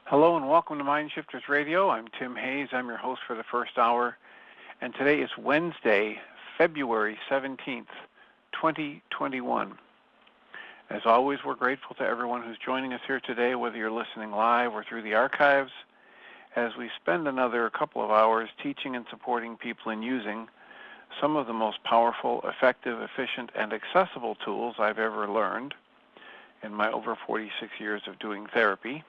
Hello and welcome to Mind Shifters Radio. I'm Tim Hayes. I'm your host for the first hour. And today is Wednesday, February 17th, 2021. As always, we're grateful to everyone who's joining us here today, whether you're listening live or through the archives, as we spend another couple of hours teaching and supporting people in using some of the most powerful, effective, efficient, and accessible tools I've ever learned in my over 46 years of doing therapy.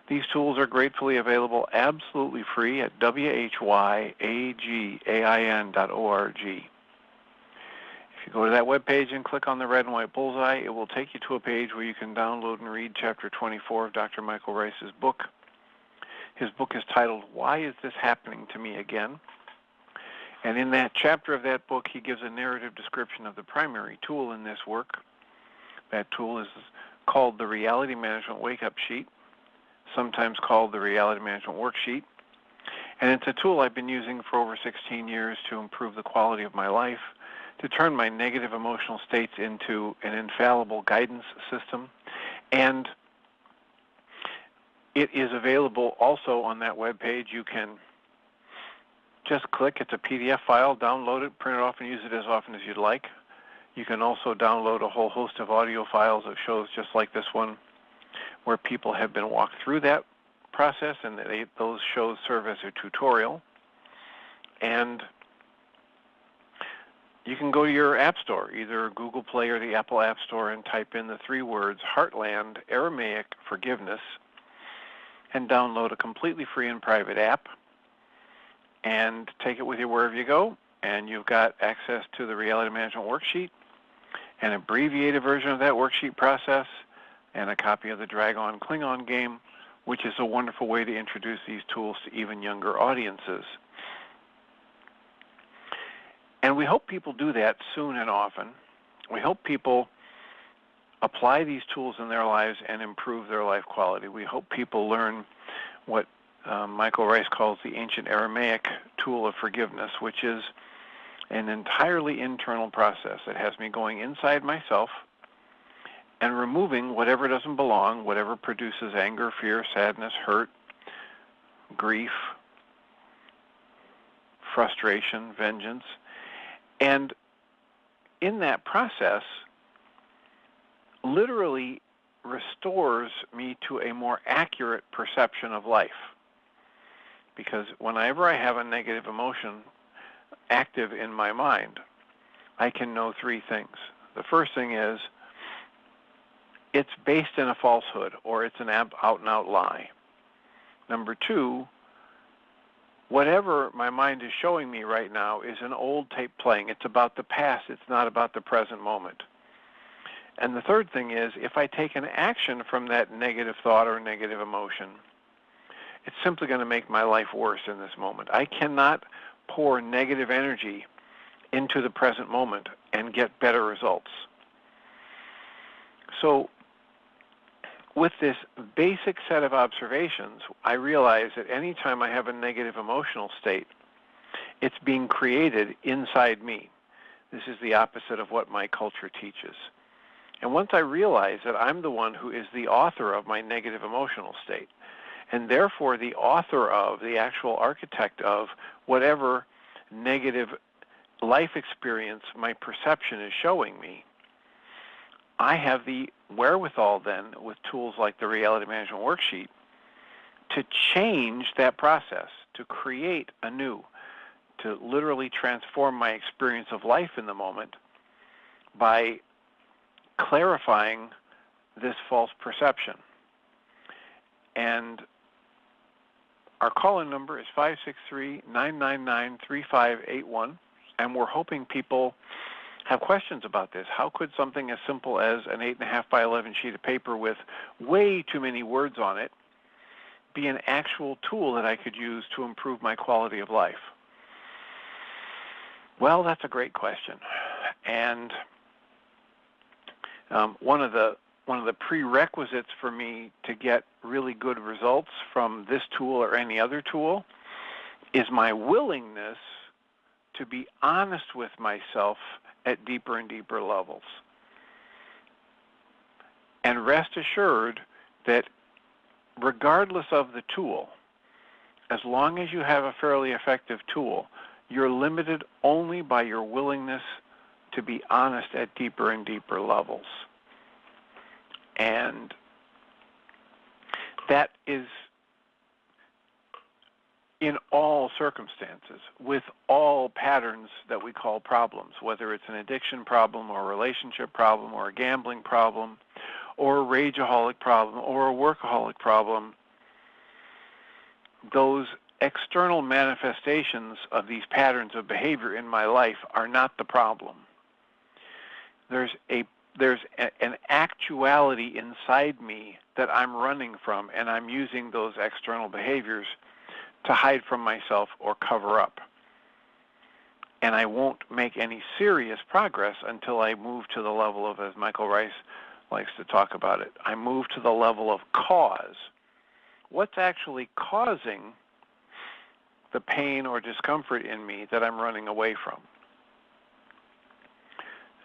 These tools are gratefully available absolutely free at whyagain.org. If you go to that webpage and click on the red and white bullseye, it will take you to a page where you can download and read Chapter 24 of Dr. Michael Ryce's book. His book is titled, Why Is This Happening to Me Again? And in that chapter of that book, he gives a narrative description of the primary tool in this work. That tool is called the Reality Management Wake-Up Sheet, sometimes called the Reality Management Worksheet. And it's a tool I've been using for over 16 years to improve the quality of my life, to turn my negative emotional states into an infallible guidance system. And it is available also on that webpage. You can just click. It's a PDF file, download it, print it off, and use it as often as you'd like. You can also download a whole host of audio files of shows just like this one, where people have been walked through that process, and those shows serve as a tutorial. And you can go to your app store, either Google Play or the Apple App Store, and type in the 3 words, HeartLand Aramaic Forgiveness, and download a completely free and private app, and take it with you wherever you go, and you've got access to the Reality Management Worksheet, an abbreviated version of that worksheet process, and a copy of the Dragon Klingon game, which is a wonderful way to introduce these tools to even younger audiences. And we hope people do that soon and often. We hope people apply these tools in their lives and improve their life quality. We hope people learn what Michael Ryce calls the ancient Aramaic tool of forgiveness, which is an entirely internal process. It has me going inside myself and removing whatever doesn't belong, whatever produces anger, fear, sadness, hurt, grief, frustration, vengeance. And in that process, literally restores me to a more accurate perception of life. Because whenever I have a negative emotion active in my mind, I can know 3 things. The first thing is, it's based in a falsehood, or it's an out-and-out lie. Number 2, whatever my mind is showing me right now is an old tape playing. It's about the past. It's not about the present moment. And the third thing is, if I take an action from that negative thought or negative emotion, it's simply going to make my life worse in this moment. I cannot pour negative energy into the present moment and get better results. So, with this basic set of observations, I realize that any time I have a negative emotional state, it's being created inside me. This is the opposite of what my culture teaches. And once I realize that I'm the one who is the author of my negative emotional state, and therefore the author of, the actual architect of, whatever negative life experience my perception is showing me, I have the wherewithal then, with tools like the Reality Management Worksheet, to change that process, to create anew, to literally transform my experience of life in the moment by clarifying this false perception. And our call-in number is 563-999-3581, and we're hoping people have questions about this. How could something as simple as an 8.5 by 11 sheet of paper with way too many words on it be an actual tool that I could use to improve my quality of life? Well, that's a great question. And one of the prerequisites for me to get really good results from this tool or any other tool is my willingness to be honest with myself at deeper and deeper levels. And rest assured that regardless of the tool, as long as you have a fairly effective tool, you're limited only by your willingness to be honest at deeper and deeper levels. And that is in all circumstances, with all patterns that we call problems, whether it's an addiction problem or a relationship problem or a gambling problem or a rageaholic problem or a workaholic problem. Those external manifestations of these patterns of behavior in my life are not the problem. There's an actuality inside me that I'm running from, and I'm using those external behaviors to hide from myself or cover up. And I won't make any serious progress until I move to the level of, as Michael Ryce likes to talk about it, I move to the level of cause. What's actually causing the pain or discomfort in me that I'm running away from?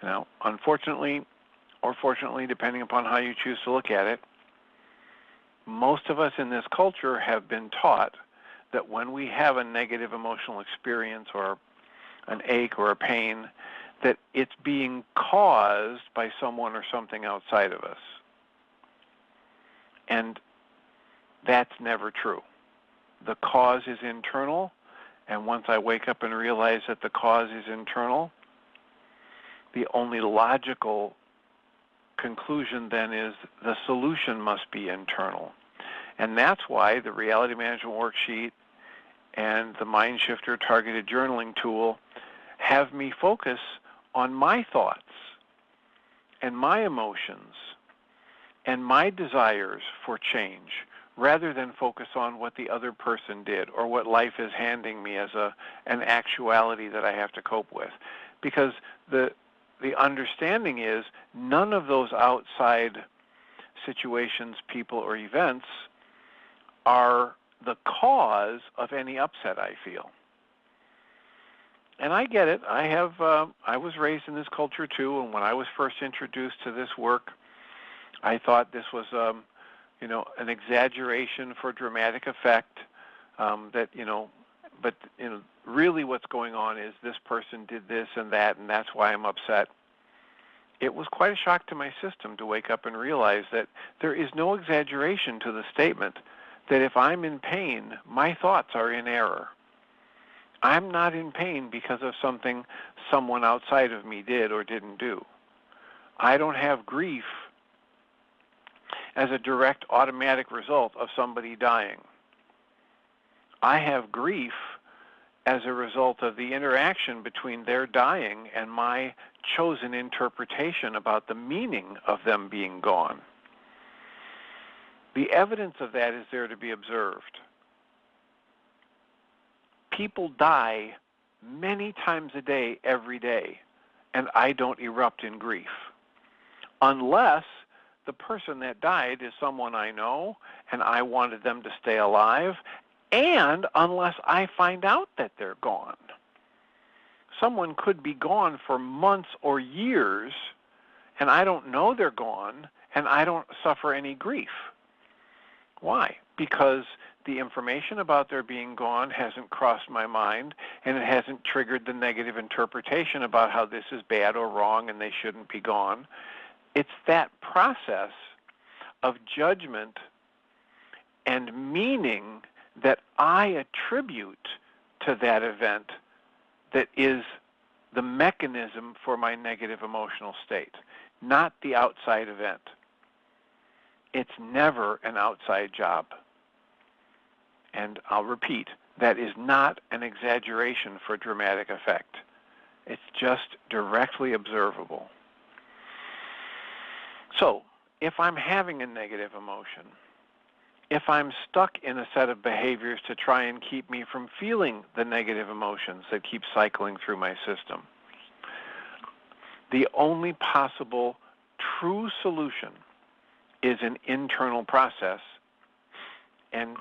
Now, unfortunately, or fortunately, depending upon how you choose to look at it, most of us in this culture have been taught that when we have a negative emotional experience or an ache or a pain, that it's being caused by someone or something outside of us. And that's never true. The cause is internal, and once I wake up and realize that the cause is internal, the only logical conclusion then is the solution must be internal. And that's why the Reality Management Worksheet and the Mind Shifter targeted journaling tool have me focus on my thoughts and my emotions and my desires for change, rather than focus on what the other person did or what life is handing me as an actuality that I have to cope with. Because the understanding is none of those outside situations, people, or events are the cause of any upset I feel. And I get it. I was raised in this culture too, and when I was first introduced to this work, I thought this was an exaggeration for dramatic effect, but really what's going on is this person did this and that's why I'm upset. It was quite a shock to my system to wake up and realize that there is no exaggeration to the statement that if I'm in pain, my thoughts are in error. I'm not in pain because of something someone outside of me did or didn't do. I don't have grief as a direct automatic result of somebody dying. I have grief as a result of the interaction between their dying and my chosen interpretation about the meaning of them being gone. The evidence of that is there to be observed. People die many times a day, every day, and I don't erupt in grief. Unless the person that died is someone I know and I wanted them to stay alive, and unless I find out that they're gone. Someone could be gone for months or years, and I don't know they're gone, and I don't suffer any grief. Why? Because the information about their being gone hasn't crossed my mind, and it hasn't triggered the negative interpretation about how this is bad or wrong and they shouldn't be gone. It's that process of judgment and meaning that I attribute to that event that is the mechanism for my negative emotional state, not the outside event. It's never an outside job. And I'll repeat, that is not an exaggeration for dramatic effect. It's just directly observable. So, if I'm having a negative emotion, if I'm stuck in a set of behaviors to try and keep me from feeling the negative emotions that keep cycling through my system, the only possible true solution is an internal process, and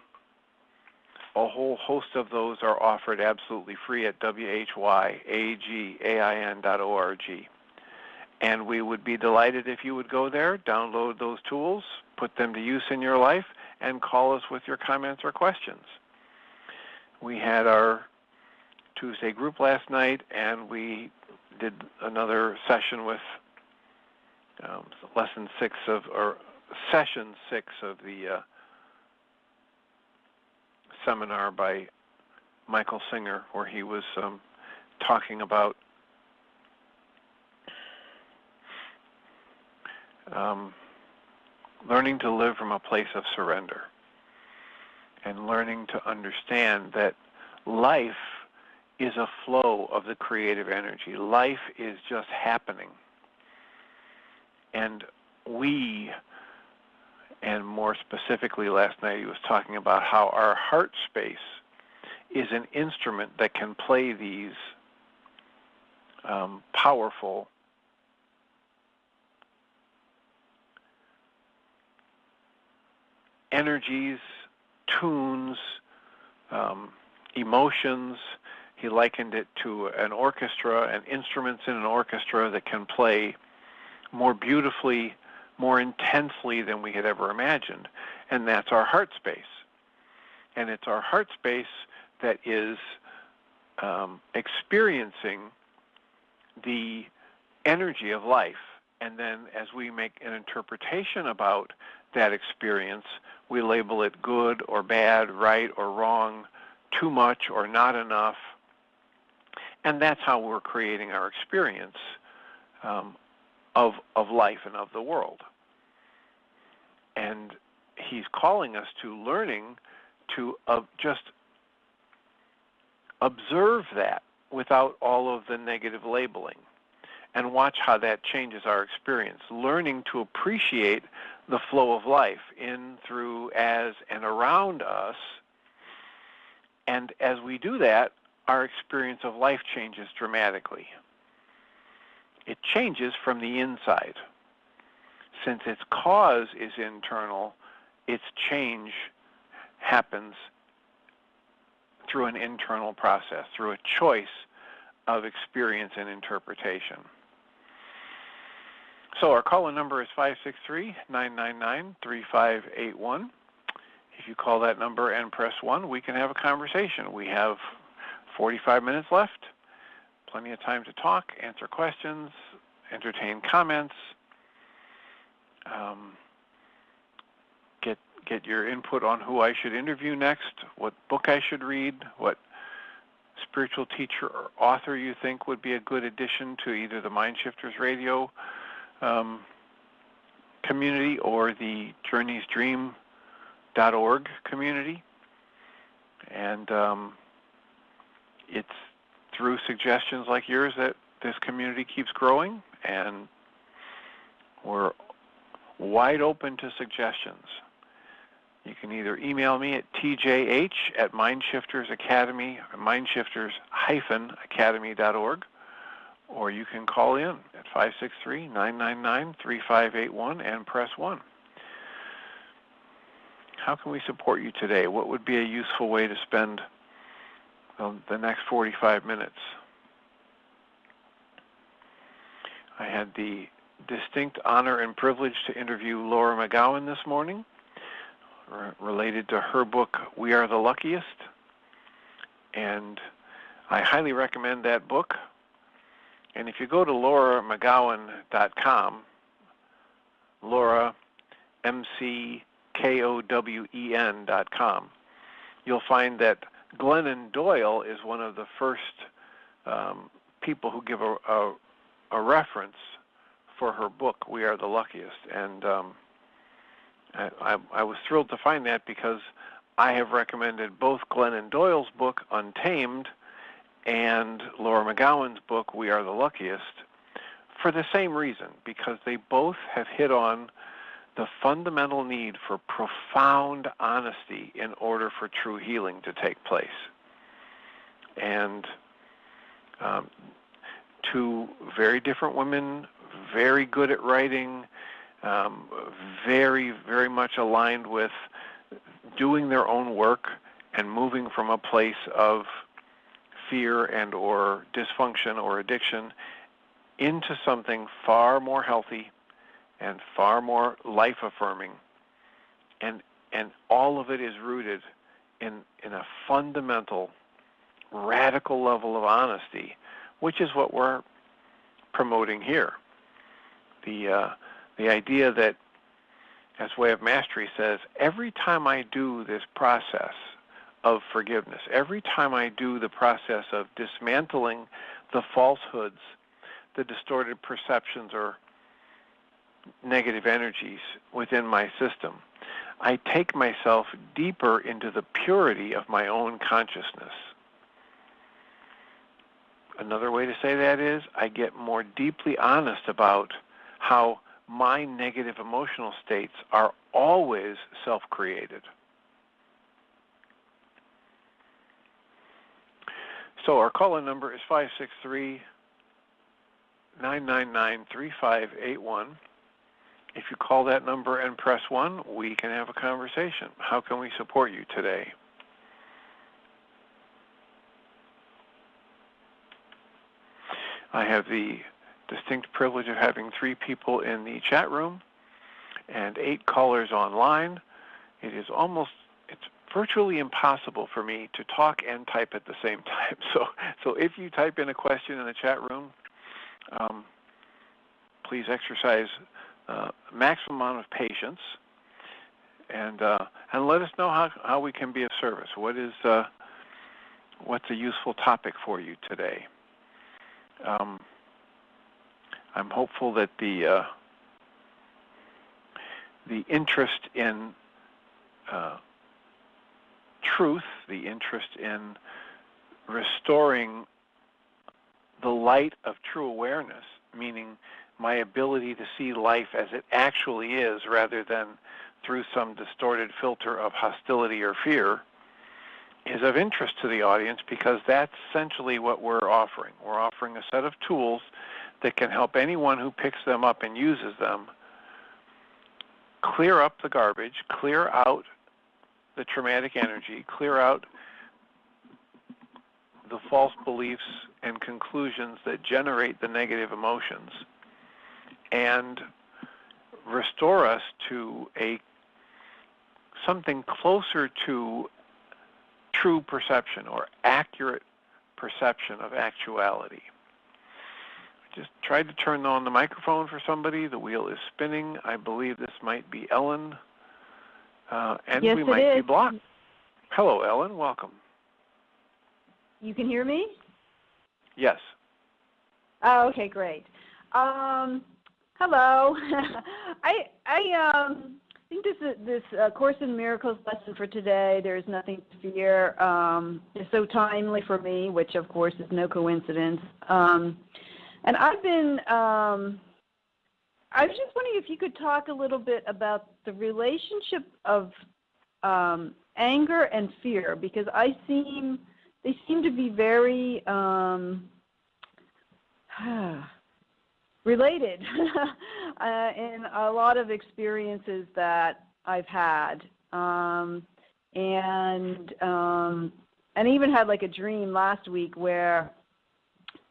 a whole host of those are offered absolutely free at whyaagain.org. And we would be delighted if you would go there, download those tools, put them to use in your life, and call us with your comments or questions. We had our Tuesday group last night, and we did another session with session 6 of the seminar by Michael Singer, where he was talking about learning to live from a place of surrender and learning to understand that life is a flow of the creative energy. Life is just happening. And we, and more specifically last night he was talking about how our heart space is an instrument that can play these powerful energies, tunes, emotions. He likened it to an orchestra and instruments in an orchestra that can play more beautifully, more intensely than we had ever imagined. And that's our heart space. And it's our heart space that is experiencing the energy of life. And then as we make an interpretation about that experience, we label it good or bad, right or wrong, too much or not enough. And that's how we're creating our experience of life and of the world. And he's calling us to learning to just observe that without all of the negative labeling and watch how that changes our experience. Learning to appreciate the flow of life in, through, as, and around us. And as we do that, our experience of life changes dramatically. It changes from the inside. Since its cause is internal, its change happens through an internal process, through a choice of experience and interpretation. So our call-in number is 563-999-3581. If you call that number and press 1, we can have a conversation. We have 45 minutes left, plenty of time to talk, answer questions, entertain comments, get your input on who I should interview next, what book I should read, what spiritual teacher or author you think would be a good addition to either the Mind Shifters Radio community or the journeysdream.org community. And it's through suggestions like yours that this community keeps growing, and we're wide open to suggestions. You can either email me at tjh@mindshiftersacademy, or mindshifters-academy.org, or you can call in at 563-999-3581 and press 1. How can we support you today? What would be a useful way to spend the next 45 minutes? I had the distinct honor and privilege to interview Laura McGowan this morning, related to her book, We Are the Luckiest. And I highly recommend that book. And if you go to lauramcgowen.com, Laura, MCKOWEN.com, you'll find that Glennon Doyle is one of the first people who give a reference for her book, We Are the Luckiest. And I was thrilled to find that because I have recommended both Glennon Doyle's book, Untamed, and Laura McGowan's book, We Are the Luckiest, for the same reason, because they both have hit on the fundamental need for profound honesty in order for true healing to take place. And two very different women, very good at writing, very, very much aligned with doing their own work and moving from a place of fear and or dysfunction or addiction into something far more healthy and far more life-affirming. And And all of it is rooted in a fundamental, radical level of honesty, which is what we're promoting here. The idea that, as Way of Mastery says, every time I do this process of forgiveness, every time I do the process of dismantling the falsehoods, the distorted perceptions or negative energies within my system, I take myself deeper into the purity of my own consciousness. Another way to say that is I get more deeply honest about how my negative emotional states are always self-created. So our call-in number is 563-999-3581. If you call that number and press 1, we can have a conversation. How can we support you today? I have the distinct privilege of having 3 people in the chat room and 8 callers online. It's virtually impossible for me to talk and type at the same time. So if you type in a question in the chat room, please exercise maximum amount of patience and let us know how we can be of service. What's a useful topic for you today? I'm hopeful that the interest in truth, the interest in restoring the light of true awareness, meaning my ability to see life as it actually is rather than through some distorted filter of hostility or fear, is of interest to the audience, because that's essentially what we're offering. We're offering a set of tools that can help anyone who picks them up and uses them clear up the garbage, clear out the traumatic energy, clear out the false beliefs and conclusions that generate the negative emotions, and restore us to something closer to true perception or accurate perception of actuality. I just tried to turn on the microphone for somebody. The wheel is spinning. I believe this might be Ellen, and yes, we might be is. blocked. Hello, Ellen. Welcome. You can hear me? Yes. Oh, okay, great. Hello. I think this Course in Miracles lesson for today, There's Nothing to Fear, is so timely for me, which of course is no coincidence. And I was just wondering if you could talk a little bit about the relationship of anger and fear, because they seem to be very related in a lot of experiences that I've had, and even had like a dream last week where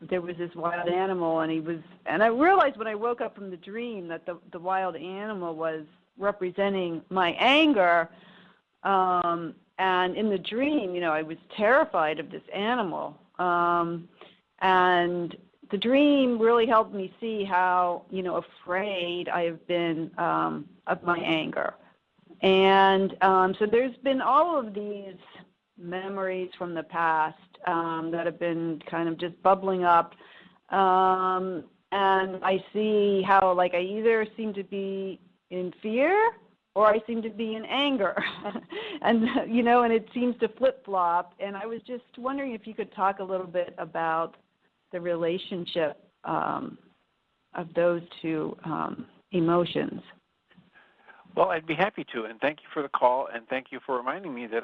there was this wild animal, and I realized when I woke up from the dream that the wild animal was representing my anger, and in the dream, I was terrified of this animal, and the dream really helped me see how, afraid I have been of my anger. And so there's been all of these memories from the past that have been kind of just bubbling up. And I see how, I either seem to be in fear or I seem to be in anger. and it seems to flip-flop. And I was just wondering if you could talk a little bit about the relationship of those two emotions. Well, I'd be happy to, and thank you for the call, and thank you for reminding me that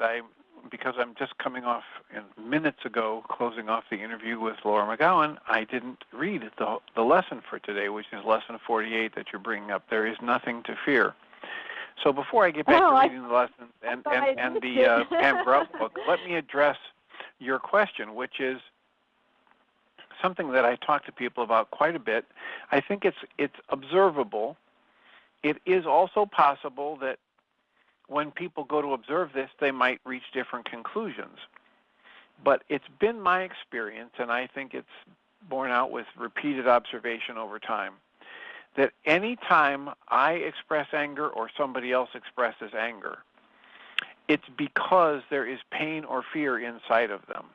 because I'm just coming off minutes ago, closing off the interview with Laura McGowan, I didn't read the lesson for today, which is lesson 48 that you're bringing up. There is nothing to fear. So before I get back to reading the lesson and the Pam Grubb book, let me address your question, which is something that I talk to people about quite a bit. I think it's observable. It is also possible that when people go to observe this, they might reach different conclusions. But it's been my experience, and I think it's borne out with repeated observation over time, that any time I express anger or somebody else expresses anger, it's because there is pain or fear inside of them.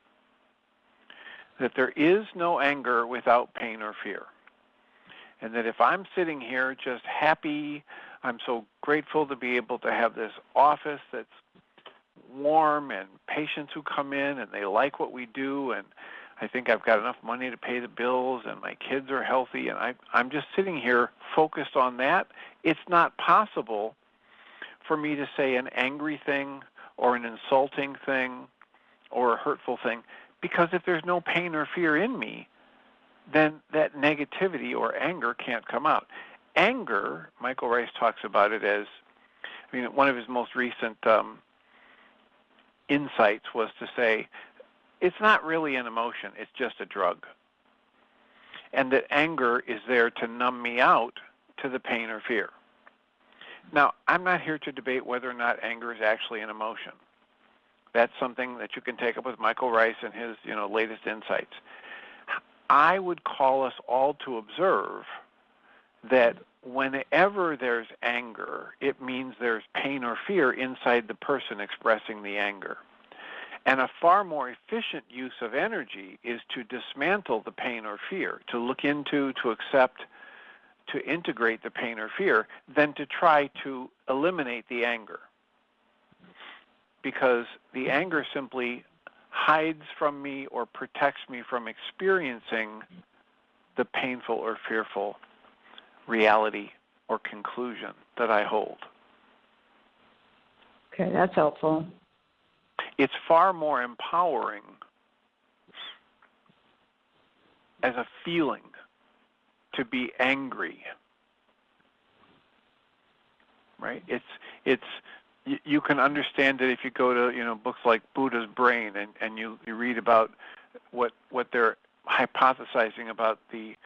That there is no anger without pain or fear. And that if I'm sitting here just happy, I'm so grateful to be able to have this office that's warm and patients who come in and they like what we do, and I think I've got enough money to pay the bills and my kids are healthy, and I'm just sitting here focused on that, it's not possible for me to say an angry thing or an insulting thing or a hurtful thing, because if there's no pain or fear in me, then that negativity or anger can't come out. Anger, Michael Ryce talks about it as, one of his most recent insights was to say, it's not really an emotion, it's just a drug. And that anger is there to numb me out to the pain or fear. Now, I'm not here to debate whether or not anger is actually an emotion. That's something that you can take up with Michael Ryce and his, latest insights. I would call us all to observe that whenever there's anger, it means there's pain or fear inside the person expressing the anger. And a far more efficient use of energy is to dismantle the pain or fear, to look into, to accept, to integrate the pain or fear, than to try to eliminate the anger. Because the anger simply hides from me or protects me from experiencing the painful or fearful reality or conclusion that I hold. Okay, that's helpful. It's far more empowering as a feeling to be angry, right? You can understand it if you go to books like Buddha's Brain and you read about what they're hypothesizing about the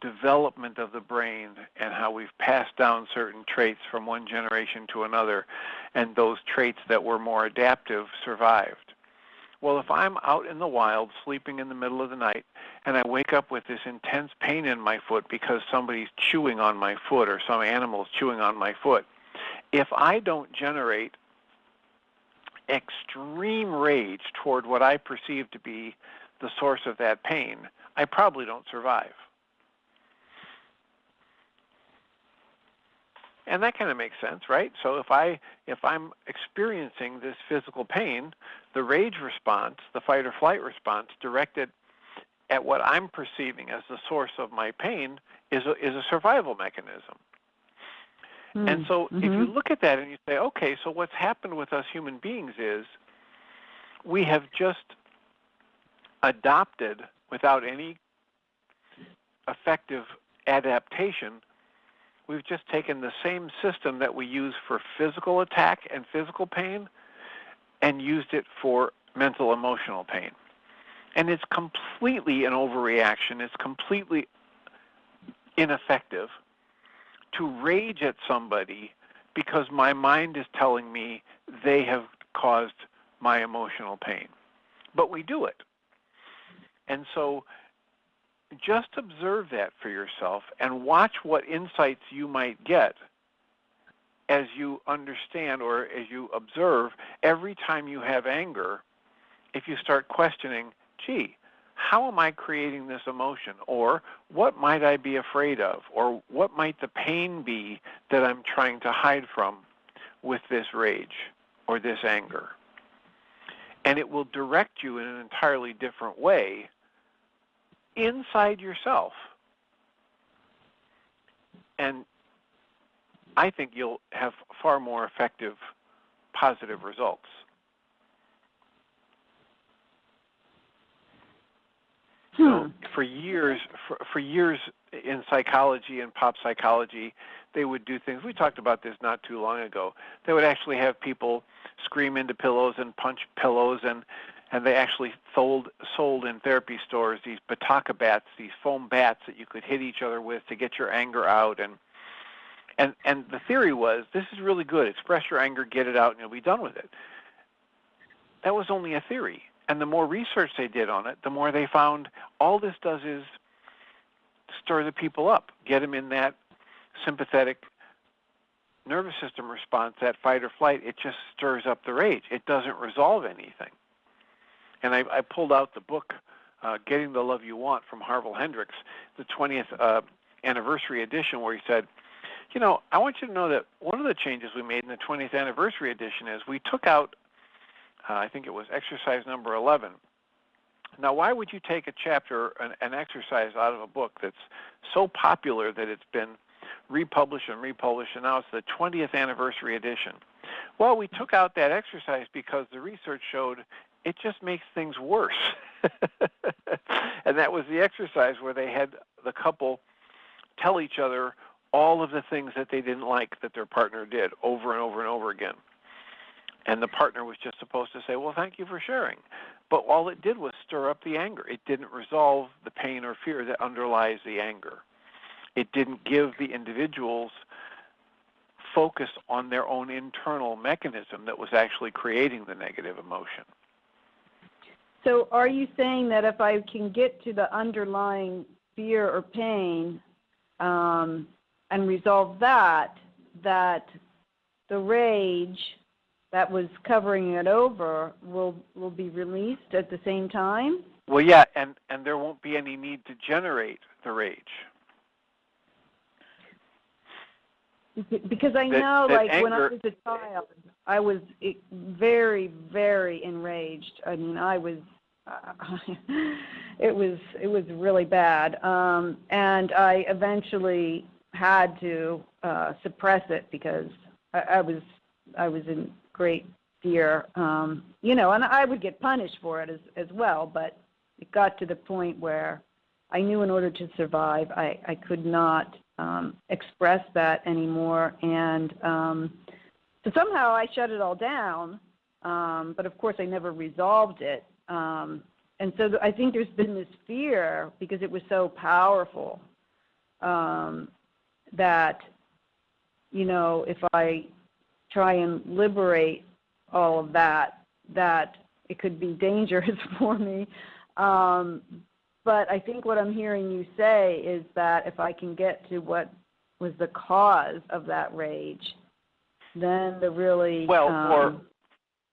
development of the brain and how we've passed down certain traits from one generation to another, and those traits that were more adaptive survived. Well, if I'm out in the wild sleeping in the middle of the night and I wake up with this intense pain in my foot because somebody's chewing on my foot or some animal's chewing on my foot, if I don't generate extreme rage toward what I perceive to be the source of that pain, I probably don't survive. And that kind of makes sense, right? So if I'm experiencing this physical pain, the rage response, the fight or flight response directed at what I'm perceiving as the source of my pain is a survival mechanism. And so if you look at that and you say, okay, so what's happened with us human beings is we have just adopted, without any effective adaptation, we've just taken the same system that we use for physical attack and physical pain and used it for mental emotional pain. And it's completely an overreaction. It's completely ineffective to rage at somebody because my mind is telling me they have caused my emotional pain. But we do it. And so just observe that for yourself and watch what insights you might get as you understand or as you observe every time you have anger. If you start questioning, gee, how am I creating this emotion? Or what might I be afraid of? Or what might the pain be that I'm trying to hide from with this rage or this anger? And it will direct you in an entirely different way inside yourself. And I think you'll have far more effective, positive results. So for years in psychology and pop psychology, they would do things. We talked about this not too long ago. They would actually have people scream into pillows and punch pillows, and they actually sold in therapy stores these bataka bats, these foam bats that you could hit each other with to get your anger out. And the theory was, this is really good. Express your anger, get it out, and you'll be done with it. That was only a theory. And the more research they did on it, the more they found all this does is stir the people up, get them in that sympathetic nervous system response, that fight or flight. It just stirs up the rage. It doesn't resolve anything. And I pulled out the book, Getting the Love You Want, from Harville Hendricks, the 20th anniversary edition, where he said, I want you to know that one of the changes we made in the 20th anniversary edition is we took out, I think it was exercise number 11. Now, why would you take a chapter, an exercise out of a book that's so popular that it's been republished, and now it's the 20th anniversary edition? Well, we took out that exercise because the research showed it just makes things worse. And that was the exercise where they had the couple tell each other all of the things that they didn't like that their partner did over and over and over again. And the partner was just supposed to say, well, thank you for sharing. But all it did was stir up the anger. It didn't resolve the pain or fear that underlies the anger. It didn't give the individuals focus on their own internal mechanism that was actually creating the negative emotion. So are you saying that if I can get to the underlying fear or pain and resolve that the rage that was covering it over will be released at the same time? Well, yeah, and there won't be any need to generate the rage. Because I know, that like, anger, when I was a child, I was very, very enraged. I mean, I was, it was really bad. And I eventually had to suppress it because I was in great fear, and I would get punished for it as well, but it got to the point where I knew in order to survive, I could not express that anymore, and so somehow I shut it all down, but of course I never resolved it, and so I think there's been this fear because it was so powerful that, if I try and liberate all of that it could be dangerous for me. But I think what I'm hearing you say is that if I can get to what was the cause of that rage, then the really... Well,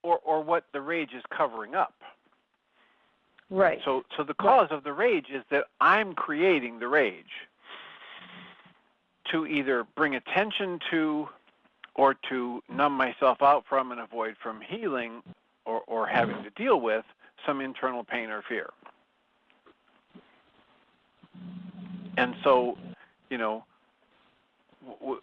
or what the rage is covering up. Right. So the cause of the rage is that I'm creating the rage to either bring attention to or to numb myself out from and avoid from healing or having to deal with some internal pain or fear. And so,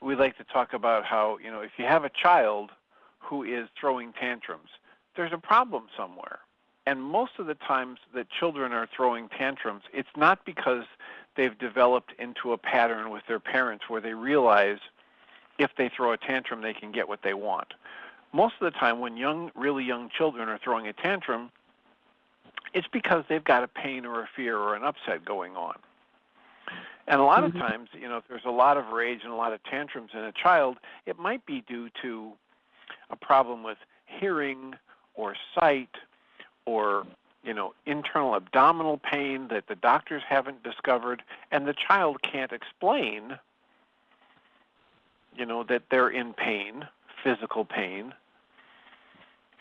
we like to talk about how, if you have a child who is throwing tantrums, there's a problem somewhere. And most of the times that children are throwing tantrums, it's not because they've developed into a pattern with their parents where they realize if they throw a tantrum, they can get what they want. Most of the time when really young children are throwing a tantrum, it's because they've got a pain or a fear or an upset going on. And a lot of times, if there's a lot of rage and a lot of tantrums in a child, it might be due to a problem with hearing or sight or, internal abdominal pain that the doctors haven't discovered, and the child can't explain, that they're in pain, physical pain.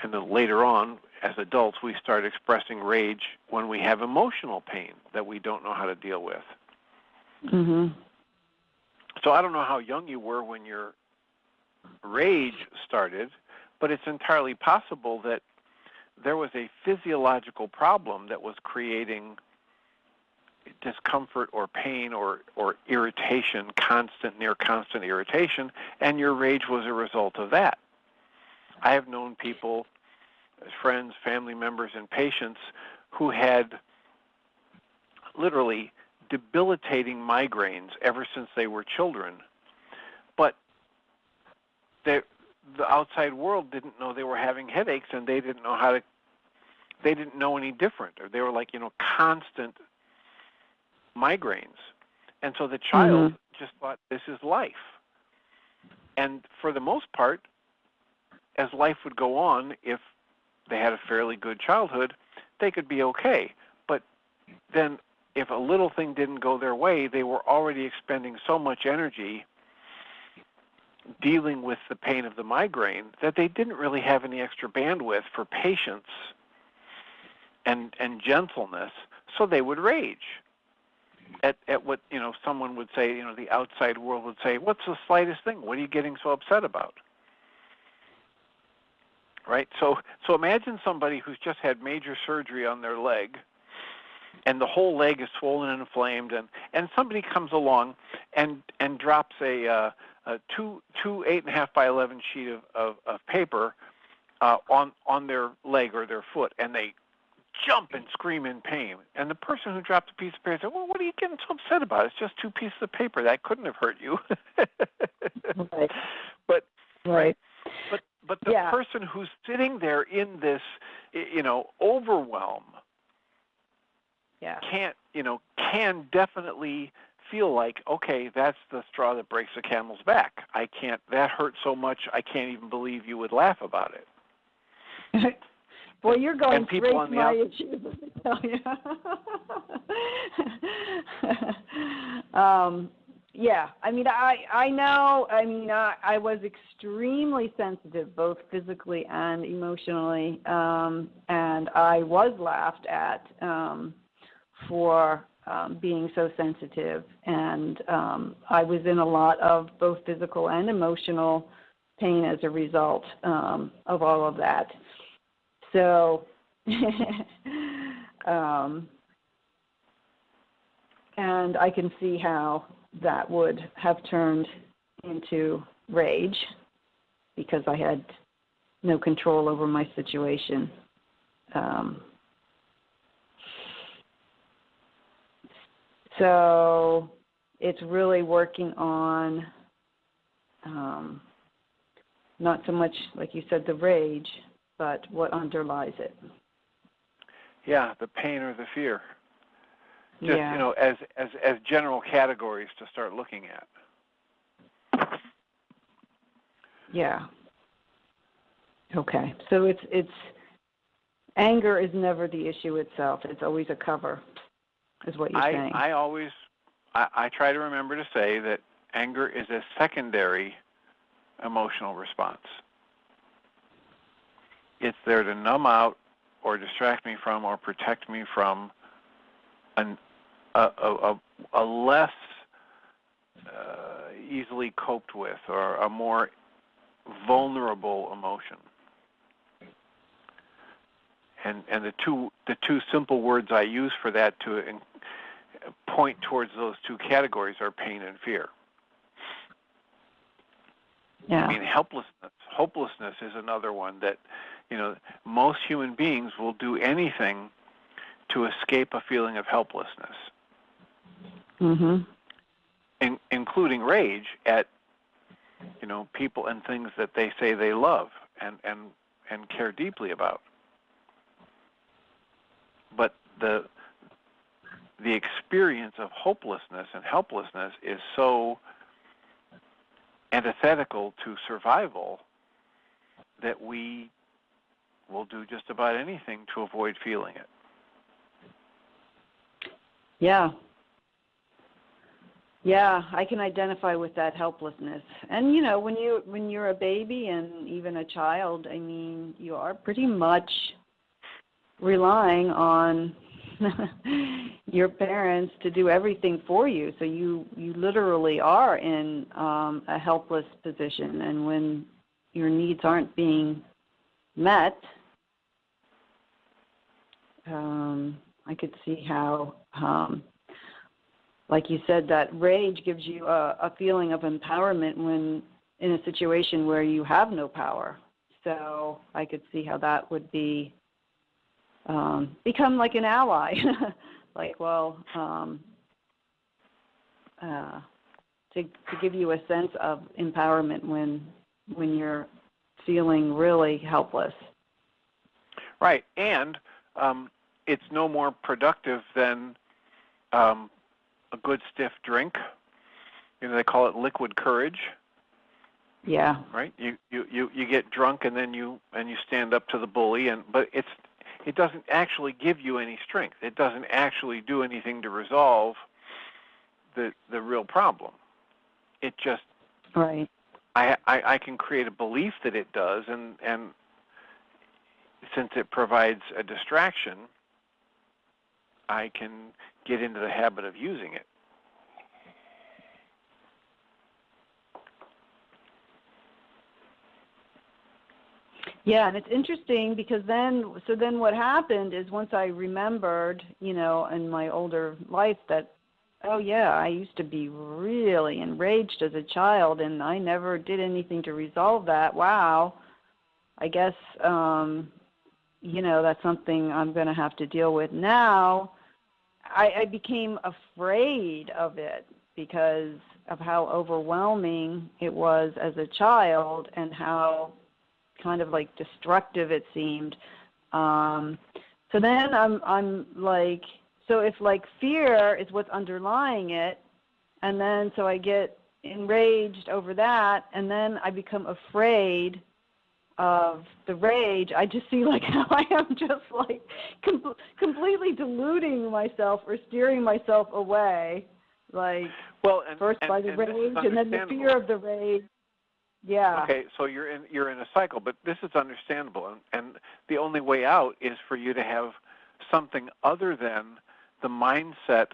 And then later on, as adults, we start expressing rage when we have emotional pain that we don't know how to deal with. Mm-hmm. So I don't know how young you were when your rage started, but it's entirely possible that there was a physiological problem that was creating discomfort or pain or irritation, near constant irritation, and your rage was a result of that. I have known people, friends, family members, and patients who had literally debilitating migraines ever since they were children, but the outside world didn't know they were having headaches, and they didn't know any different, or they were like, constant migraines. And so the child just thought, this is life. And for the most part, as life would go on, if they had a fairly good childhood, they could be okay. But then if a little thing didn't go their way, they were already expending so much energy dealing with the pain of the migraine that they didn't really have any extra bandwidth for patience and gentleness, so they would rage at what, someone would say, the outside world would say, what's the slightest thing? What are you getting so upset about? Right? So imagine somebody who's just had major surgery on their leg, and the whole leg is swollen and inflamed, and somebody comes along and drops a 2 8.5 by 11 sheet of paper on their leg or their foot, and they jump and scream in pain. And the person who dropped a piece of paper said, well, what are you getting so upset about? It's just 2 pieces of paper. That couldn't have hurt you. Right. But right. But the person who's sitting there in this, overwhelm, can definitely feel like, okay, that's the straw that breaks the camel's back. That hurt so much, I can't even believe you would laugh about it. Well, you're going straight to my issues, I tell you. I mean, I know, I was extremely sensitive, both physically and emotionally, and I was laughed at for being so sensitive, and I was in a lot of both physical and emotional pain as a result of all of that. So, and I can see how that would have turned into rage because I had no control over my situation. So it's really working on not so much, like you said, the rage, but what underlies it. Yeah, the pain or the fear. Just, as general categories to start looking at. Yeah. Okay. So it's anger is never the issue itself. It's always a cover, is what you're saying. I try to remember to say that anger is a secondary emotional response. It's there to numb out or distract me from or protect me from a less easily coped with or a more vulnerable emotion. And the two simple words I use for that to point towards those two categories are pain and fear. Yeah. I mean, hopelessness is another one that, most human beings will do anything to escape a feeling of helplessness, including rage at, people and things that they say they love and care deeply about. But the experience of hopelessness and helplessness is so antithetical to survival that we will do just about anything to avoid feeling it. Yeah. Yeah, I can identify with that helplessness. And when you're a baby and even a child, I mean, you are pretty much relying on your parents to do everything for you. So you literally are in a helpless position. And when your needs aren't being met, I could see how, like you said, that rage gives you a feeling of empowerment when in a situation where you have no power. So I could see how that would be become like an ally, like, to give you a sense of empowerment when you're feeling really helpless. Right, and it's no more productive than a good stiff drink. They call it liquid courage. Yeah. right? You get drunk and then you stand up to the bully, but it doesn't actually give you any strength. It doesn't actually do anything to resolve the real problem. It just Right. I can create a belief that it does, and since it provides a distraction, I can get into the habit of using it. Yeah, and it's interesting because then what happened is once I remembered, in my older life that, oh yeah, I used to be really enraged as a child and I never did anything to resolve that. Wow. I guess, that's something I'm going to have to deal with now. I became afraid of it because of how overwhelming it was as a child and how kind of like destructive it seemed. So then I'm like, so if like fear is what's underlying it, and then so I get enraged over that, and then I become afraid of the rage, I just see like how I am just like completely deluding myself or steering myself away, like first by the rage and then the fear of the rage. Yeah. Okay, so you're in a cycle, but this is understandable, and the only way out is for you to have something other than the mindset,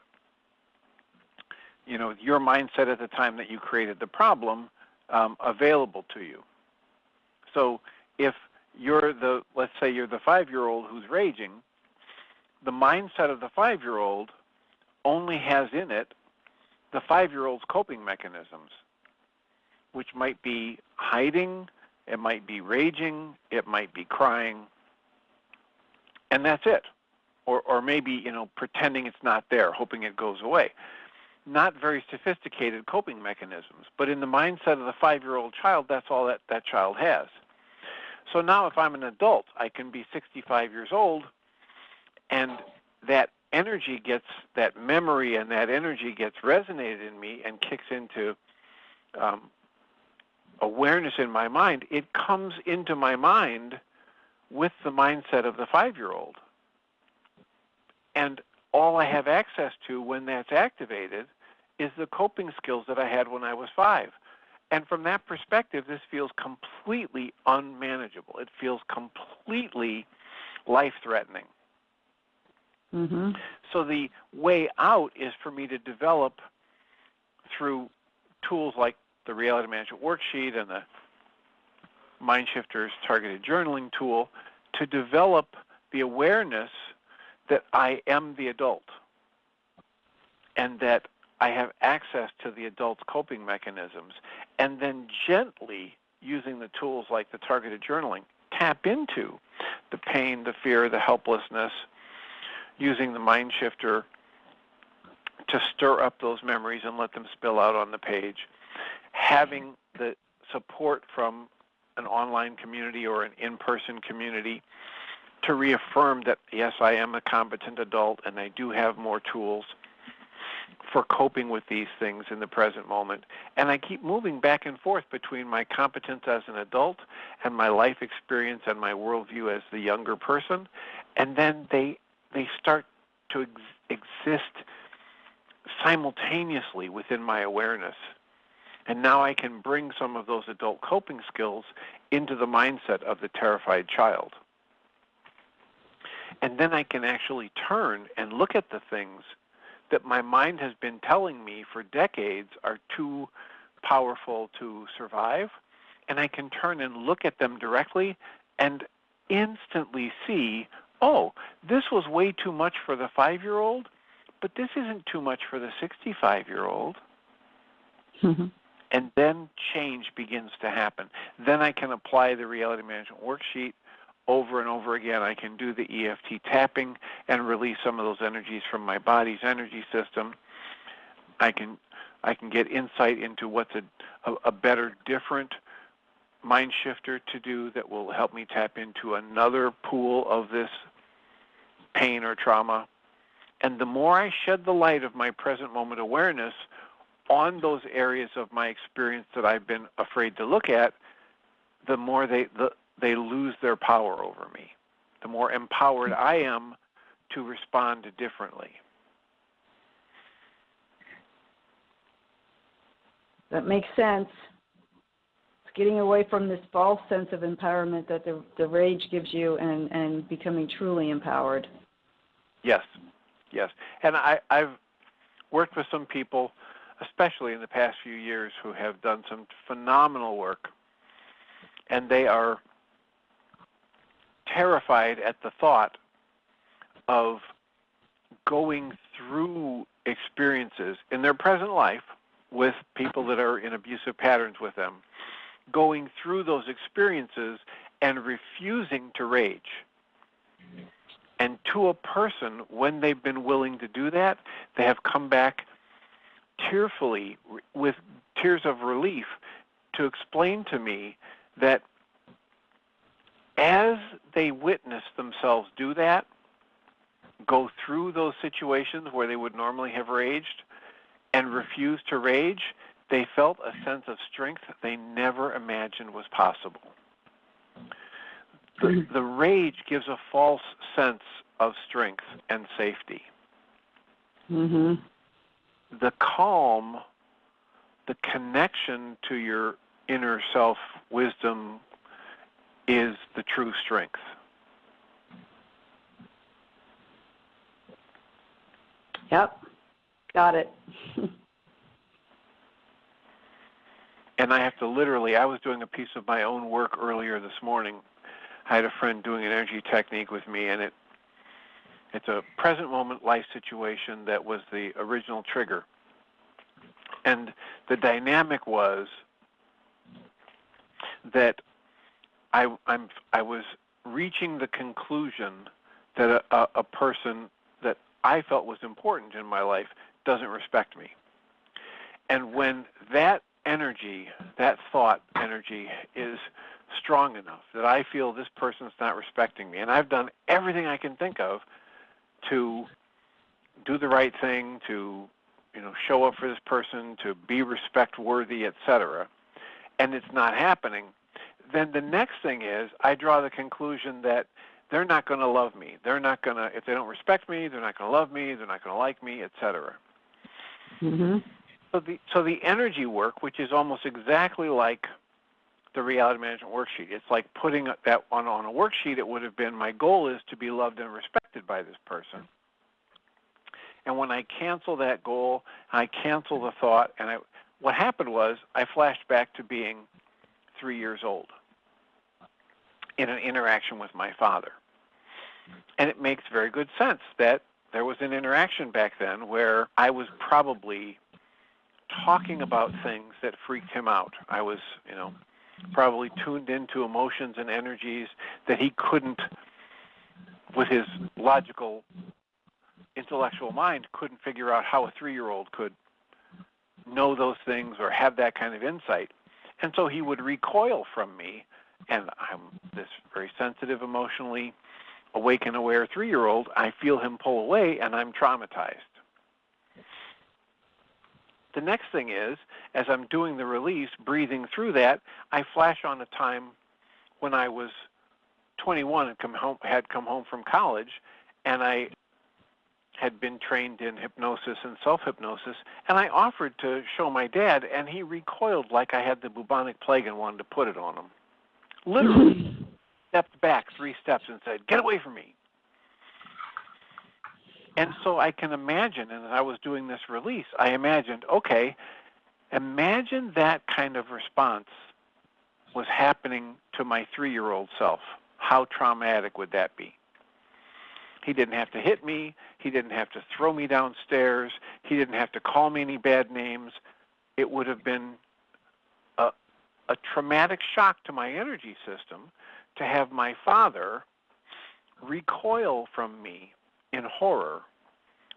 your mindset at the time that you created the problem, available to you. So if let's say you're the 5-year-old who's raging, the mindset of the 5-year-old only has in it the 5-year-old's coping mechanisms, which might be hiding, it might be raging, it might be crying, and that's it. Or maybe, pretending it's not there, hoping it goes away. Not very sophisticated coping mechanisms, but in the mindset of the 5-year-old child, that's all that child has. So now if I'm an adult, I can be 65 years old, and that memory and that energy gets resonated in me and kicks into awareness in my mind. It comes into my mind with the mindset of the 5-year-old. And all I have access to when that's activated is the coping skills that I had when I was 5. And from that perspective, this feels completely unmanageable. It feels completely life-threatening. Mm-hmm. So the way out is for me to develop through tools like the Reality Management Worksheet and the Mindshifter's targeted journaling tool to develop the awareness that I am the adult and that I have access to the adult's coping mechanisms, and then gently, using the tools like the targeted journaling, tap into the pain, the fear, the helplessness, using the mind shifter to stir up those memories and let them spill out on the page, having the support from an online community or an in-person community to reaffirm that, yes, I am a competent adult and I do have more tools for coping with these things in the present moment. And I keep moving back and forth between my competence as an adult and my life experience and my worldview as the younger person. And then they start to exist simultaneously within my awareness. And now I can bring some of those adult coping skills into the mindset of the terrified child. And then I can actually turn and look at the things that my mind has been telling me for decades are too powerful to survive, and I can turn and look at them directly and instantly see, oh, this was way too much for the 5-year-old, but this isn't too much for the 65-year-old. Mm-hmm. And then change begins to happen. Then I can apply the Reality Management Worksheet over and over again. I can do the EFT tapping and release some of those energies from my body's energy system. I can get insight into what's a better, different mind shifter to do that will help me tap into another pool of this pain or trauma. And the more I shed the light of my present moment awareness on those areas of my experience that I've been afraid to look at, the more they lose their power over me. The more empowered I am to respond differently. That makes sense. It's getting away from this false sense of empowerment that the rage gives you and becoming truly empowered. Yes, yes. And I've worked with some people, especially in the past few years, who have done some phenomenal work, and they are terrified at the thought of going through experiences in their present life with people that are in abusive patterns with them, going through those experiences and refusing to rage. And to a person, when they've been willing to do that, they have come back tearfully, with tears of relief, to explain to me that as they witness themselves do that, go through those situations where they would normally have raged and refuse to rage, they felt a sense of strength they never imagined was possible. The rage gives a false sense of strength and safety. Mm-hmm. The calm, the connection to your inner self wisdom is the true strength. Yep. Got it. And I have to literally, I was doing a piece of my own work earlier this morning. I had a friend doing an energy technique with me, and it's a present moment life situation that was the original trigger. And the dynamic was that I was reaching the conclusion that a person that I felt was important in my life doesn't respect me. And when that energy, that thought energy, is strong enough that I feel this person's not respecting me, and I've done everything I can think of to do the right thing, to show up for this person, to be respect worthy, etc., and it's not happening, then the next thing is I draw the conclusion that they're not going to love me. They're not going to, if they don't respect me, they're not going to love me, they're not going to like me, etc. Mm-hmm. So the energy work, which is almost exactly like the Reality Management Worksheet, it's like putting that on a worksheet. It would have been, my goal is to be loved and respected by this person. And when I cancel that goal, I cancel the thought, and what happened was I flashed back to being 3 years old in an interaction with my father. And it makes very good sense that there was an interaction back then where I was probably talking about things that freaked him out. I was, probably tuned into emotions and energies that he couldn't, with his logical, intellectual mind, couldn't figure out how a 3-year-old could know those things or have that kind of insight. And so he would recoil from me, and I'm this very sensitive, emotionally awake and aware 3-year-old. I feel him pull away, and I'm traumatized. The next thing is, as I'm doing the release, breathing through that, I flash on a time when I was 21 and had come home from college, and I had been trained in hypnosis and self-hypnosis, and I offered to show my dad, and he recoiled like I had the bubonic plague and wanted to put it on him. Literally stepped back 3 steps and said, "Get away from me." And so I can imagine, and as I was doing this release, I imagined, okay, imagine that kind of response was happening to my 3-year-old self. How traumatic would that be? He didn't have to hit me. He didn't have to throw me downstairs. He didn't have to call me any bad names. It would have been a traumatic shock to my energy system to have my father recoil from me in horror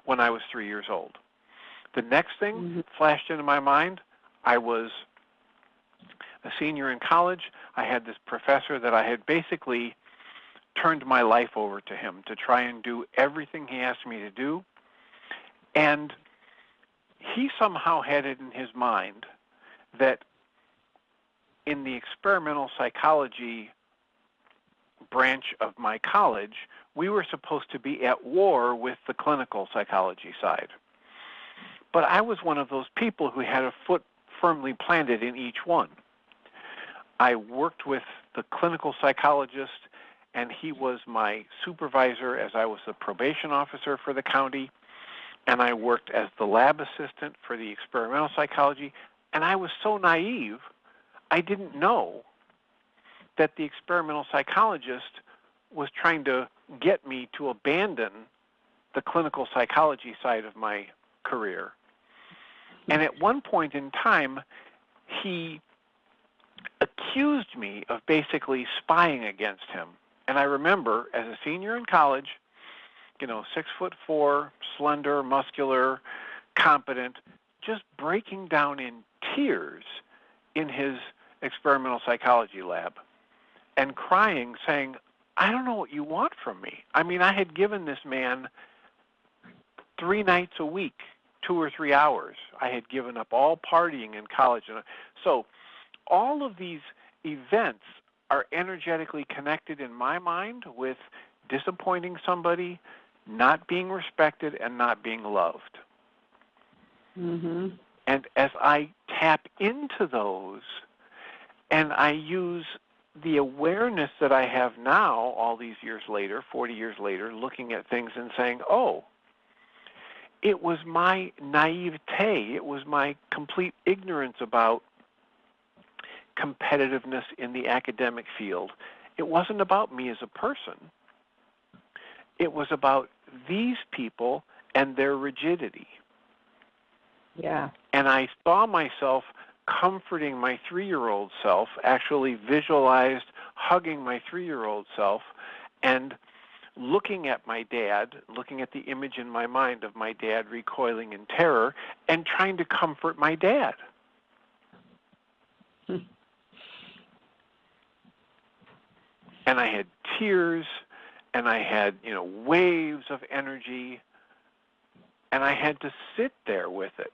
when I was 3 years old. The next thing flashed into my mind, I was a senior in college. I had this professor that I had basically turned my life over to him to try and do everything he asked me to do. And he somehow had it in his mind that in the experimental psychology branch of my college, we were supposed to be at war with the clinical psychology side. But I was one of those people who had a foot firmly planted in each one. I worked with the clinical psychologist, and he was my supervisor as I was the probation officer for the county, and I worked as the lab assistant for the experimental psychology, and I was so naive, I didn't know that the experimental psychologist was trying to get me to abandon the clinical psychology side of my career. And at one point in time, he accused me of basically spying against him. And I remember, as a senior in college, 6'4", slender, muscular, competent, just breaking down in tears in his experimental psychology lab and crying, saying, I don't know what you want from me. I mean, I had given this man 3 nights a week, 2 or 3 hours. I had given up all partying in college. So all of these events are energetically connected in my mind with disappointing somebody, not being respected, and not being loved. Mm-hmm. And as I tap into those and I use the awareness that I have now, all these years later, 40 years later, looking at things and saying, oh, it was my naivete, it was my complete ignorance about competitiveness in the academic field. It wasn't about me as a person. It was about these people and their rigidity. Yeah. And I saw myself comforting my 3-year-old self, actually visualized hugging my 3-year-old self, and looking at my dad, looking at the image in my mind of my dad recoiling in terror, and trying to comfort my dad. And I had tears, and I had, waves of energy, and I had to sit there with it.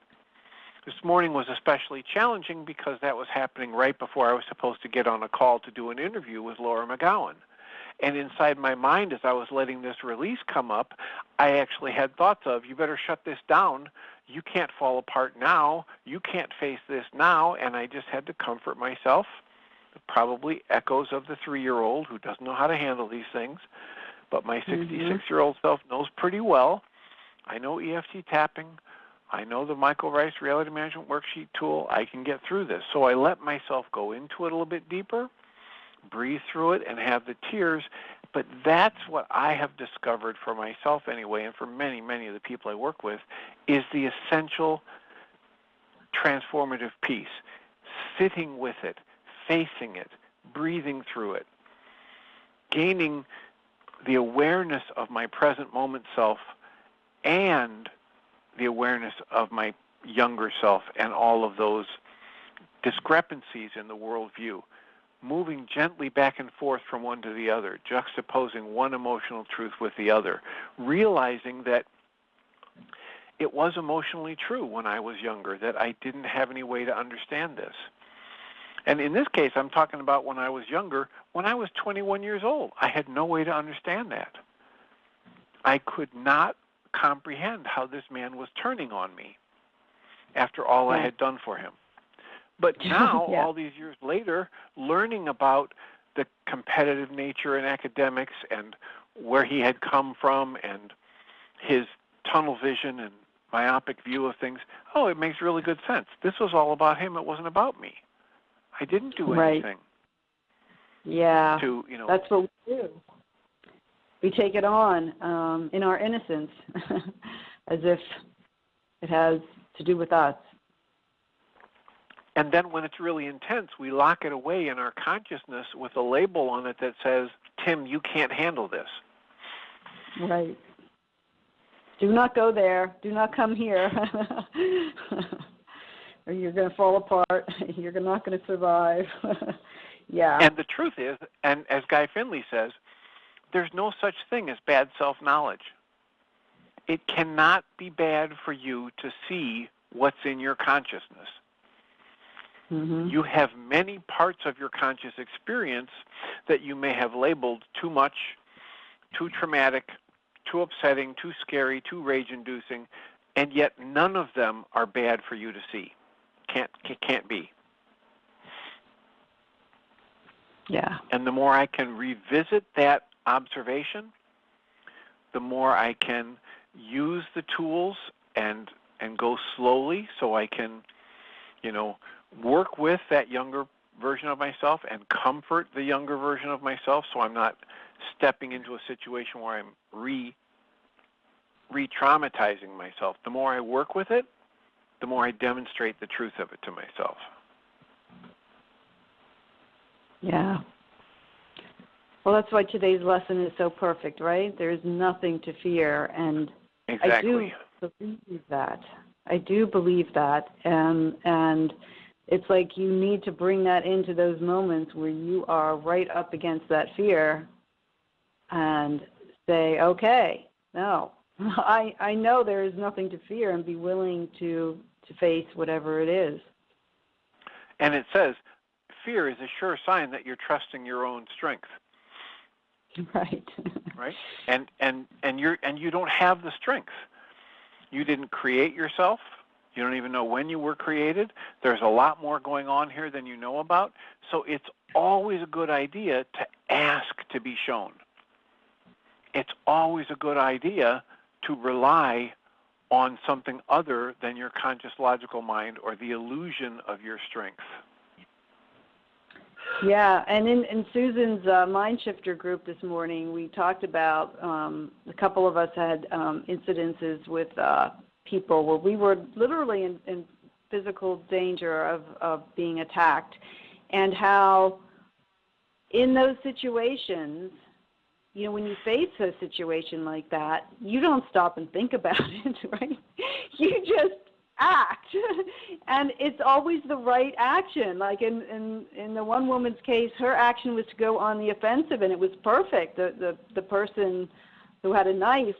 This morning was especially challenging because that was happening right before I was supposed to get on a call to do an interview with Laura McGowan. And inside my mind, as I was letting this release come up, I actually had thoughts of, you better shut this down. You can't fall apart now. You can't face this now. And I just had to comfort myself. Probably echoes of the 3-year-old who doesn't know how to handle these things. But my 66-year-old self knows pretty well. I know EFT tapping. I know the Michael Ryce Reality Management Worksheet tool. I can get through this. So I let myself go into it a little bit deeper, breathe through it, and have the tears. But that's what I have discovered for myself anyway, and for many, many of the people I work with, is the essential transformative piece. Sitting with it, facing it, breathing through it, gaining the awareness of my present moment self and the awareness of my younger self and all of those discrepancies in the worldview, moving gently back and forth from one to the other, juxtaposing one emotional truth with the other, realizing that it was emotionally true when I was younger, that I didn't have any way to understand this. And in this case, I'm talking about when I was younger, when I was 21 years old. I had no way to understand that. I could not comprehend how this man was turning on me after all I had done for him. But now, all these years later, learning about the competitive nature in academics and where he had come from and his tunnel vision and myopic view of things, it makes really good sense. This was all about him. It wasn't about me. I didn't do anything. Yeah, that's what we do. We take it on in our innocence as if it has to do with us. And then when it's really intense, we lock it away in our consciousness with a label on it that says, Tim, you can't handle this. Right. Do not go there. Do not come here. Or you're going to fall apart. You're not going to survive. Yeah. And the truth is, and as Guy Finley says, there's no such thing as bad self-knowledge. It cannot be bad for you to see what's in your consciousness. You have many parts of your conscious experience that you may have labeled too much, too traumatic, too upsetting, too scary, too rage-inducing, and yet none of them are bad for you to see. Can't be. Yeah. And the more I can revisit that observation, the more I can use the tools and go slowly, so I can, work with that younger version of myself and comfort the younger version of myself, so I'm not stepping into a situation where I'm re-traumatizing myself. The more I work with it, the more I demonstrate the truth of it to myself. Yeah. Well, that's why today's lesson is so perfect, right? There's nothing to fear, and exactly. I do believe that. I do believe that, and it's like you need to bring that into those moments where you are right up against that fear, and say, okay, no, I know there is nothing to fear, and be willing to face whatever it is. And it says, fear is a sure sign that you're trusting your own strength. Right. Right? And you don't have the strength. You didn't create yourself. You don't even know when you were created. There's a lot more going on here than you know about. So it's always a good idea to ask to be shown. It's always a good idea to rely on something other than your conscious logical mind or the illusion of your strength. Yeah, and in Susan's Mind Shifter group this morning, we talked about, a couple of us had incidences with people where we were literally in physical danger of being attacked, and how in those situations, when you face a situation like that, you don't stop and think about it, right? You just act, and it's always the right action. Like in the one woman's case, her action was to go on the offensive, and it was perfect. The person who had a knife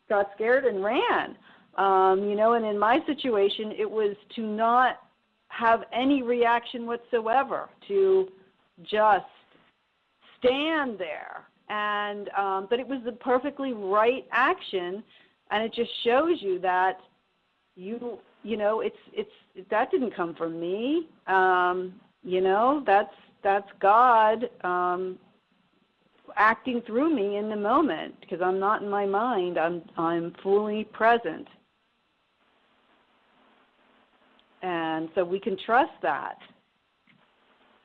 got scared and ran. And in my situation, it was to not have any reaction whatsoever, to just stand there. And but it was the perfectly right action, and it just shows you that it's that didn't come from me. That's God acting through me in the moment, because I'm not in my mind. I'm fully present. And so we can trust that.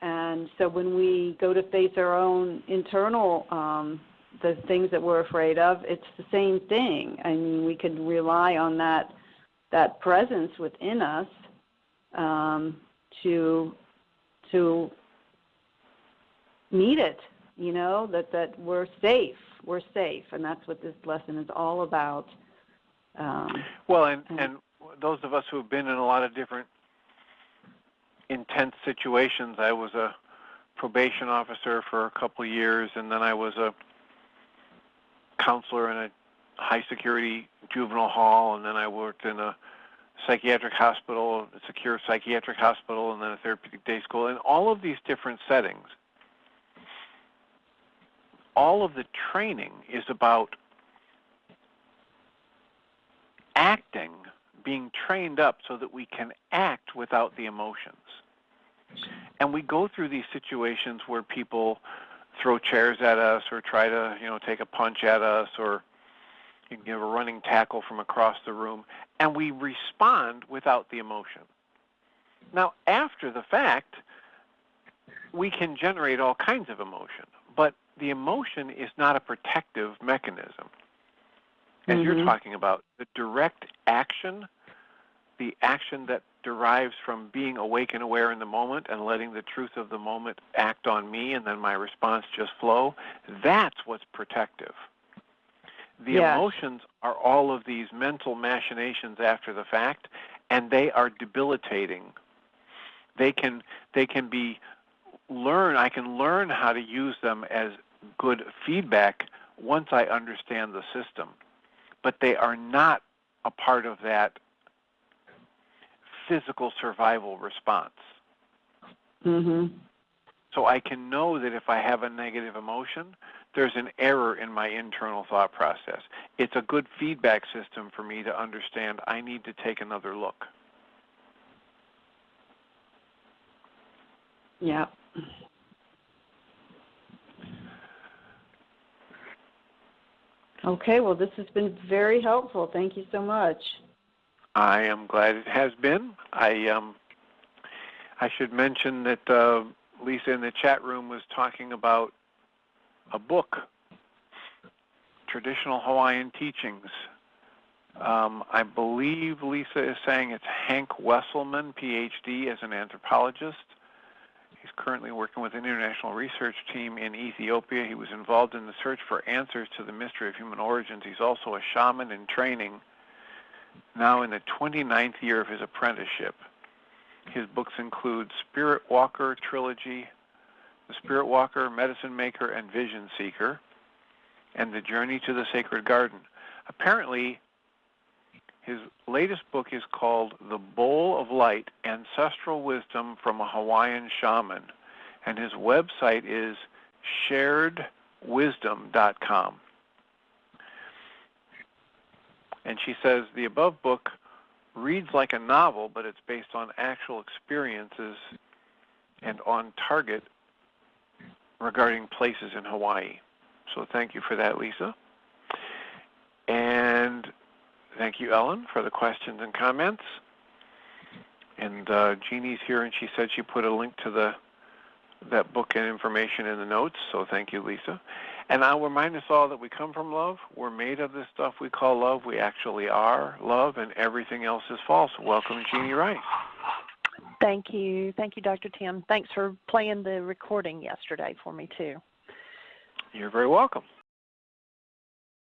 And so when we go to face our own internal, the things that we're afraid of, it's the same thing. I mean, we can rely on that presence within us to meet it, that we're safe. We're safe, and that's what this lesson is all about. And those of us who have been in a lot of different intense situations. I was a probation officer for a couple of years, and then I was a counselor in a high-security juvenile hall, and then I worked in a psychiatric hospital, a secure psychiatric hospital, and then a therapeutic day school. In all of these different settings, all of the training is about acting, being trained up so that we can act without the emotions. And we go through these situations where people throw chairs at us or try to, take a punch at us, or you can give a running tackle from across the room, and we respond without the emotion. Now, after the fact, we can generate all kinds of emotion, but the emotion is not a protective mechanism. As you're talking about, the direct action, the action that derives from being awake and aware in the moment and letting the truth of the moment act on me, and then my response just flow, that's what's protective. The emotions are all of these mental machinations after the fact, and they are debilitating. I can learn how to use them as good feedback once I understand the system. But they are not a part of that physical survival response. Mhm. So I can know that if I have a negative emotion, there's an error in my internal thought process. It's a good feedback system for me to understand I need to take another look. Yeah. Okay, well, this has been very helpful. Thank you so much. I am glad it has been. I should mention that Lisa in the chat room was talking about a book, Traditional Hawaiian Teachings. I believe Lisa is saying it's Hank Wesselman, PhD, as an anthropologist. He's currently working with an international research team in Ethiopia. He was involved in the search for answers to the mystery of human origins. He's also a shaman in training, now in the 29th year of his apprenticeship. His books include Spirit Walker Trilogy, The Spirit Walker, Medicine Maker, and Vision Seeker, and The Journey to the Sacred Garden. Apparently, his latest book is called The Bowl of Light, Ancestral Wisdom from a Hawaiian Shaman, and his website is sharedwisdom.com. And she says, the above book reads like a novel, but it's based on actual experiences and on target regarding places in Hawaii. So thank you for that, Lisa. And thank you, Ellen, for the questions and comments. And Jeannie's here, and she said she put a link to that book and information in the notes, so thank you, Lisa. And I'll remind us all that we come from love. We're made of this stuff we call love. We actually are love, and everything else is false. Welcome, Jeanie Ryce. Thank you. Thank you, Dr. Tim. Thanks for playing the recording yesterday for me, too. You're very welcome.